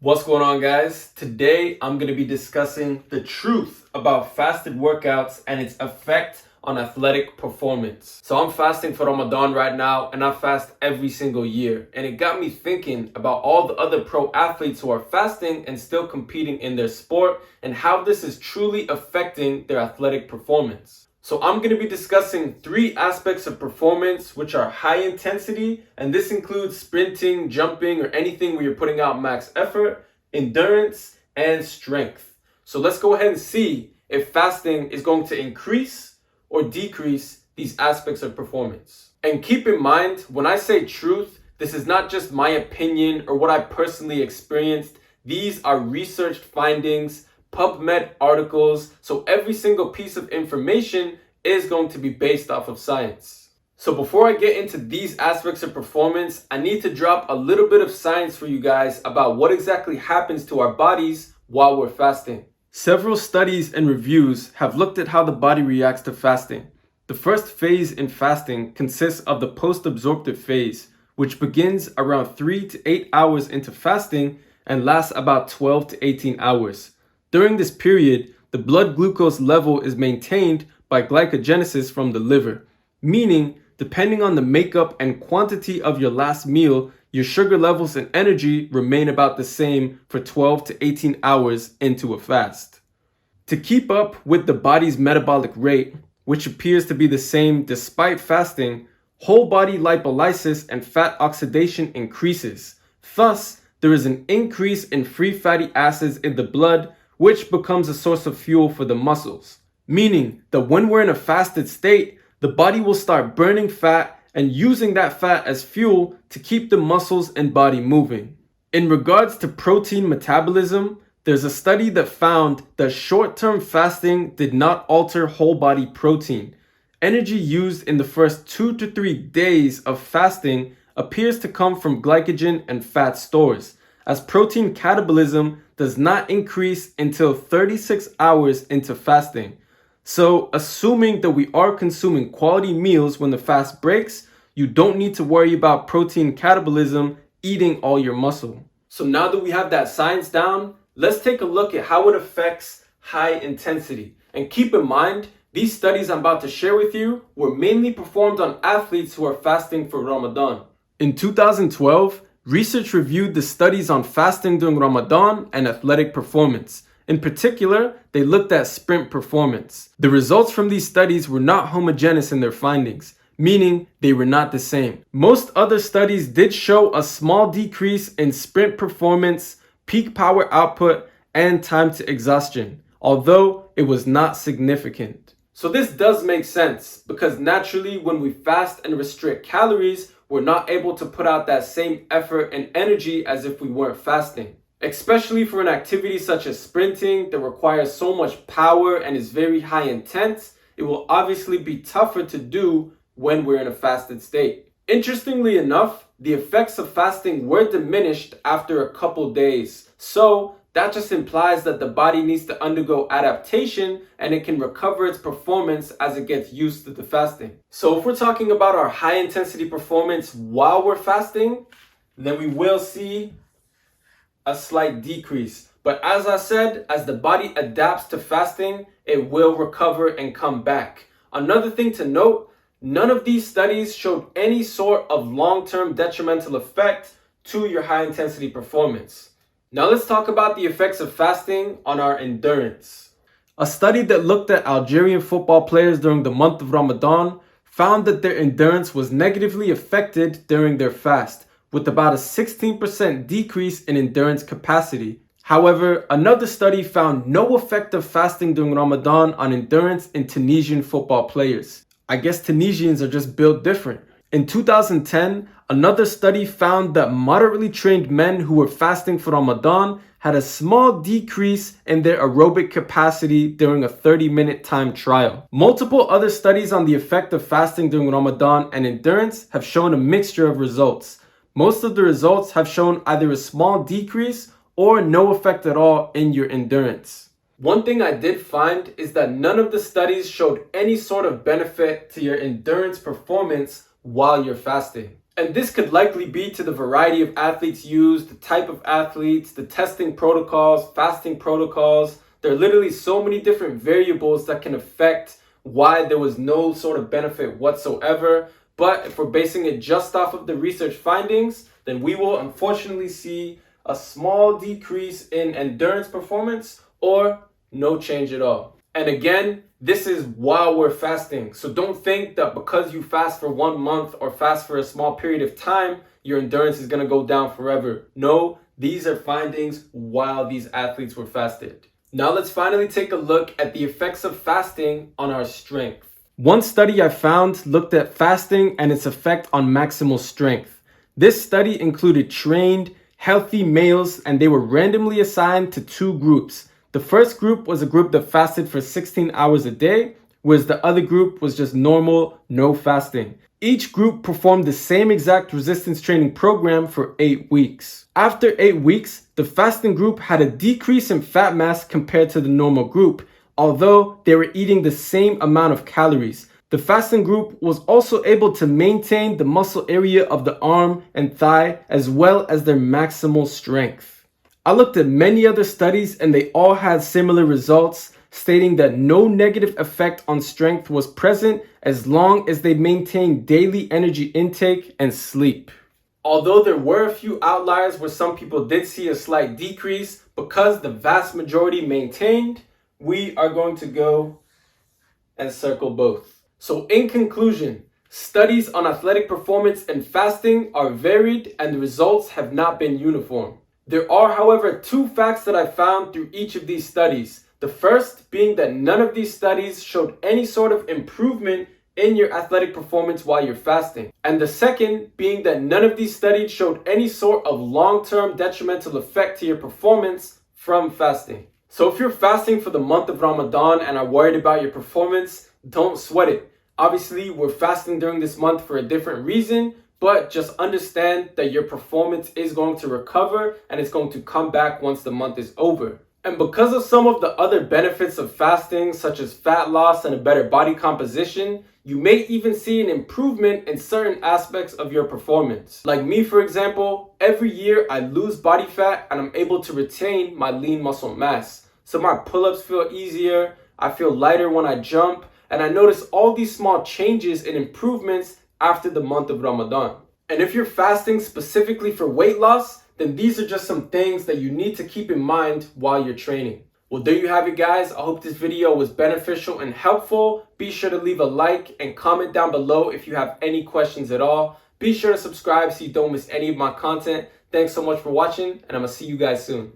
What's going on, guys? Today I'm going to be discussing the truth about fasted workouts and its effect on athletic performance. So I'm fasting for Ramadan right now, and I fast every single year. And it got me thinking about all the other pro athletes who are fasting and still competing in their sport and how this is truly affecting their athletic performance. So I'm going to be discussing 3 aspects of performance which are high intensity, and this includes sprinting, jumping, or anything where you're putting out max effort, endurance, and strength. So let's go ahead and see if fasting is going to increase or decrease these aspects of performance. And keep in mind, when I say truth, this is not just my opinion or what I personally experienced. These are researched findings, PubMed articles, so every single piece of information is going to be based off of science. So before I get into these aspects of performance, I need to drop a little bit of science for you guys about what exactly happens to our bodies while we're fasting. Several studies and reviews have looked at how the body reacts to fasting. The first phase in fasting consists of the post-absorptive phase, which begins around 3 to 8 hours into fasting and lasts about 12 to 18 hours. During this period, the blood glucose level is maintained by glycogenesis from the liver, meaning depending on the makeup and quantity of your last meal, your sugar levels and energy remain about the same for 12 to 18 hours into a fast. To keep up with the body's metabolic rate, which appears to be the same despite fasting, whole body lipolysis and fat oxidation increases. Thus, there is an increase in free fatty acids in the blood, which becomes a source of fuel for the muscles. Meaning that when we're in a fasted state, the body will start burning fat and using that fat as fuel to keep the muscles and body moving. In regards to protein metabolism, there's a study that found that short-term fasting did not alter whole body protein. Energy used in the first 2 to 3 days of fasting appears to come from glycogen and fat stores, as protein catabolism does not increase until 36 hours into fasting. So, assuming that we are consuming quality meals when the fast breaks, you don't need to worry about protein catabolism eating all your muscle. So now that we have that science down, let's take a look at how it affects high intensity. And keep in mind, these studies I'm about to share with you were mainly performed on athletes who are fasting for Ramadan. In 2012, research reviewed the studies on fasting during Ramadan and athletic performance. In particular, they looked at sprint performance. The results from these studies were not homogeneous in their findings, meaning they were not the same. Most other studies did show a small decrease in sprint performance, peak power output, and time to exhaustion, although it was not significant. So this does make sense, because naturally when we fast and restrict calories, we're not able to put out that same effort and energy as if we weren't fasting. Especially for an activity such as sprinting that requires so much power and is very high intense, it will obviously be tougher to do when we're in a fasted state. Interestingly enough, the effects of fasting were diminished after a couple days. So that just implies that the body needs to undergo adaptation and it can recover its performance as it gets used to the fasting. So if we're talking about our high intensity performance while we're fasting, then we will see a slight decrease. But as I said, as the body adapts to fasting, it will recover and come back. Another thing to note, none of these studies showed any sort of long-term detrimental effect to your high intensity performance. Now let's talk about the effects of fasting on our endurance. A study that looked at Algerian football players during the month of Ramadan found that their endurance was negatively affected during their fast, with about a 16% decrease in endurance capacity. However, another study found no effect of fasting during Ramadan on endurance in Tunisian football players. I guess Tunisians are just built different. In 2010, another study found that moderately trained men who were fasting for Ramadan had a small decrease in their aerobic capacity during a 30-minute time trial. Multiple other studies on the effect of fasting during Ramadan and endurance have shown a mixture of results. Most of the results have shown either a small decrease or no effect at all in your endurance. One thing I did find is that none of the studies showed any sort of benefit to your endurance performance while you're fasting. And this could likely be to the variety of athletes used, the type of athletes, the testing protocols, fasting protocols. There are literally so many different variables that can affect why there was no sort of benefit whatsoever. But if we're basing it just off of the research findings, then we will unfortunately see a small decrease in endurance performance or no change at all. And again, this is while we're fasting. So don't think that because you fast for 1 month or fast for a small period of time, your endurance is going to go down forever. No, these are findings while these athletes were fasted. Now let's finally take a look at the effects of fasting on our strength. One study I found looked at fasting and its effect on maximal strength. This study included trained, healthy males, and they were randomly assigned to 2 groups. The first group was a group that fasted for 16 hours a day, whereas the other group was just normal, no fasting. Each group performed the same exact resistance training program for 8 weeks. After 8 weeks, the fasting group had a decrease in fat mass compared to the normal group, although they were eating the same amount of calories. The fasting group was also able to maintain the muscle area of the arm and thigh as well as their maximal strength. I looked at many other studies and they all had similar results, stating that no negative effect on strength was present as long as they maintained daily energy intake and sleep. Although there were a few outliers where some people did see a slight decrease, because the vast majority maintained, we are going to go and circle both. So in conclusion, studies on athletic performance and fasting are varied and the results have not been uniform. There are, however, 2 facts that I found through each of these studies. The first being that none of these studies showed any sort of improvement in your athletic performance while you're fasting. And the second being that none of these studies showed any sort of long-term detrimental effect to your performance from fasting. So if you're fasting for the month of Ramadan and are worried about your performance, don't sweat it. Obviously, we're fasting during this month for a different reason, but just understand that your performance is going to recover and it's going to come back once the month is over. And because of some of the other benefits of fasting, such as fat loss and a better body composition, you may even see an improvement in certain aspects of your performance. Like me, for example, every year I lose body fat and I'm able to retain my lean muscle mass. So my pull-ups feel easier, I feel lighter when I jump, and I notice all these small changes and improvements after the month of Ramadan. And if you're fasting specifically for weight loss, then these are just some things that you need to keep in mind while you're training. Well, there you have it, guys. I hope this video was beneficial and helpful. Be sure to leave a like and comment down below if you have any questions at all. Be sure to subscribe so you don't miss any of my content. Thanks so much for watching, and I'm gonna see you guys soon.